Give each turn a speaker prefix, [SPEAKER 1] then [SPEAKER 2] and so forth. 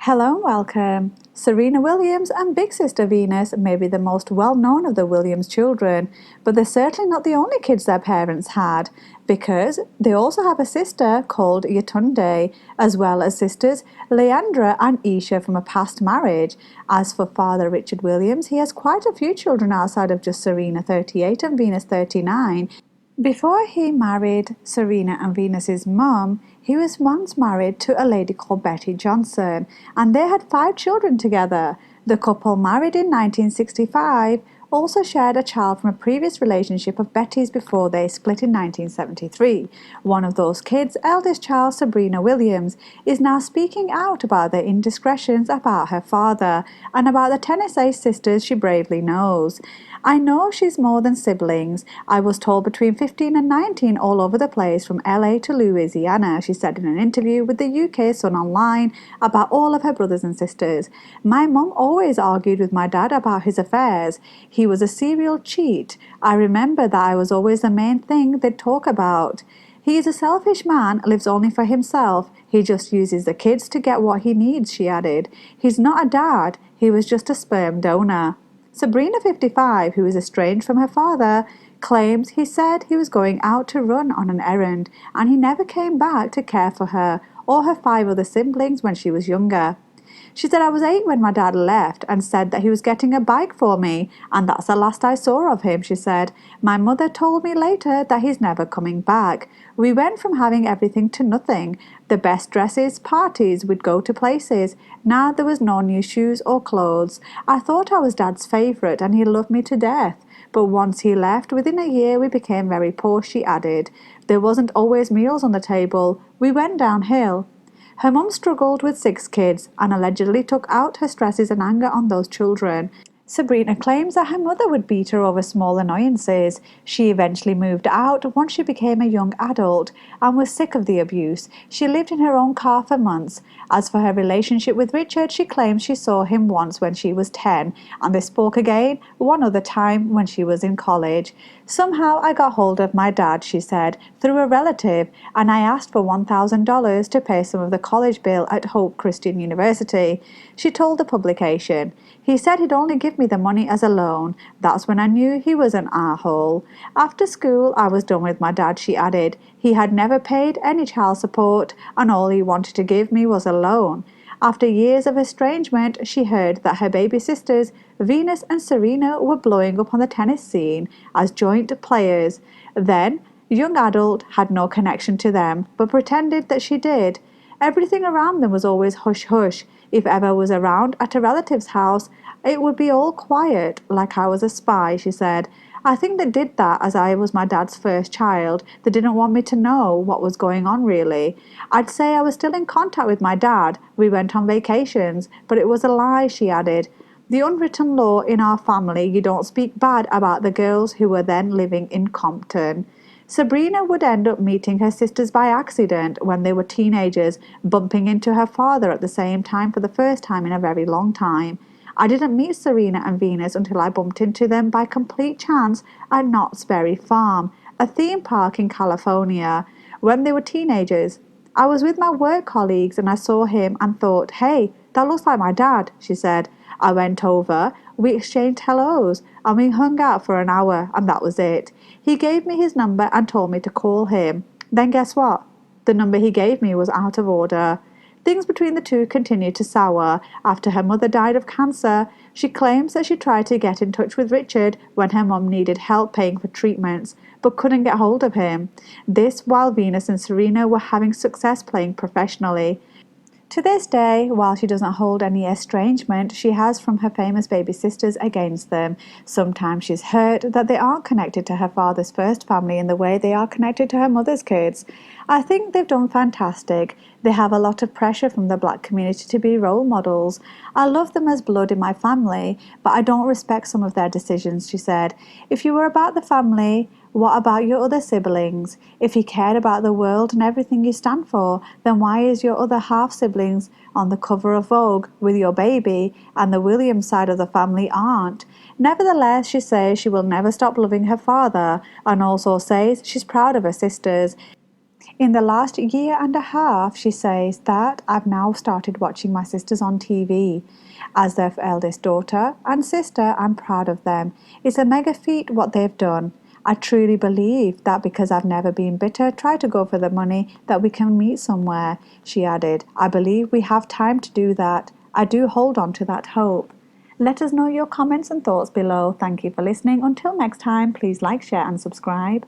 [SPEAKER 1] Hello and welcome. Serena Williams and big sister Venus may be the most well-known of the Williams children, but they're certainly not the only kids their parents had, because they also have a sister called Yetunde, as well as sisters Leandra and Isha from a past marriage. As for father Richard Williams, he has quite a few children outside of just Serena 38 and Venus 39. Before he married Serena and Venus's mum, he was once married to a lady called Betty Johnson, and they had 5 children together. The couple, married in 1965, also shared a child from a previous relationship of Betty's before they split in 1973. One of those kids, eldest child Serena Williams, is now speaking out about their indiscretions about her father and about the tennis ace sisters she bravely knows. I know she's more than siblings. I was told between 15 and 19 all over the place from LA to Louisiana, she said in an interview with the UK Sun Online about all of her brothers and sisters. My mum always argued with my dad about his affairs. He was a serial cheat. I remember that I was always the main thing they'd talk about. He is a selfish man, lives only for himself. He just uses the kids to get what he needs, she added. He's not a dad. He was just a sperm donor. Sabrina, 55, who is estranged from her father, claims he said he was going out to run on an errand and he never came back to care for her or her 5 other siblings when she was younger. She said, I was 8 when my dad left and said that he was getting a bike for me, and that's the last I saw of him, she said. My mother told me later that he's never coming back. We went from having everything to nothing. The best dresses, parties, we'd go to places. Now there was no new shoes or clothes. I thought I was Dad's favourite and he loved me to death. But once he left, within a year we became very poor, she added. There wasn't always meals on the table. We went downhill. Her mum struggled with 6 kids and allegedly took out her stresses and anger on those children. Sabrina claims that her mother would beat her over small annoyances. She eventually moved out once she became a young adult and was sick of the abuse. She lived in her own car for months. As for her relationship with Richard, she claims she saw him once when she was 10, and they spoke again one other time when she was in college. Somehow I got hold of my dad, she said, through a relative, and I asked for $1,000 to pay some of the college bill at Hope Christian University. She told the publication. He said he'd only give me the money as a loan. That's when I knew he was an arsehole. After school, I was done with my dad, she added. He had never paid any child support, and all he wanted to give me was a loan. After years of estrangement, she heard that her baby sisters, Venus and Serena, were blowing up on the tennis scene as joint players. Then, young adult had no connection to them, but pretended that she did. Everything around them was always hush-hush. If ever was around at a relative's house, it would be all quiet, like I was a spy, she said. I think they did that as I was my dad's first child. They didn't want me to know what was going on, really. I'd say I was still in contact with my dad. We went on vacations, but it was a lie, she added. The unwritten law in our family, you don't speak bad about the girls who were then living in Compton. Sabrina would end up meeting her sisters by accident when they were teenagers, bumping into her father at the same time for the first time in a very long time. I didn't meet Serena and Venus until I bumped into them by complete chance at Knott's Berry Farm, a theme park in California, when they were teenagers. I was with my work colleagues and I saw him and thought, hey, that looks like my dad, she said. I went over, we exchanged hellos, and we hung out for an hour, and that was it. He gave me his number and told me to call him. Then guess what? The number he gave me was out of order. Things between the two continued to sour. After her mother died of cancer, she claims that she tried to get in touch with Richard when her mum needed help paying for treatments, but couldn't get hold of him. This while Venus and Serena were having success playing professionally. To this day, while she doesn't hold any estrangement she has from her famous baby sisters against them, sometimes she's hurt that they aren't connected to her father's first family in the way they are connected to her mother's kids. I think they've done fantastic. They have a lot of pressure from the black community to be role models. I love them as blood in my family, but I don't respect some of their decisions, she said. If you were about the family, what about your other siblings? If you cared about the world and everything you stand for, then why is your other half-siblings on the cover of Vogue with your baby and the Williams side of the family aren't? Nevertheless, she says she will never stop loving her father and also says she's proud of her sisters. In the last year and a half, she says that I've now started watching my sisters on TV. As their eldest daughter and sister, I'm proud of them. It's a mega feat what they've done. I truly believe that because I've never been bitter, try to go for the money, that we can meet somewhere. She added, I believe we have time to do that. I do hold on to that hope. Let us know your comments and thoughts below. Thank you for listening. Until next time, please like, share, and subscribe.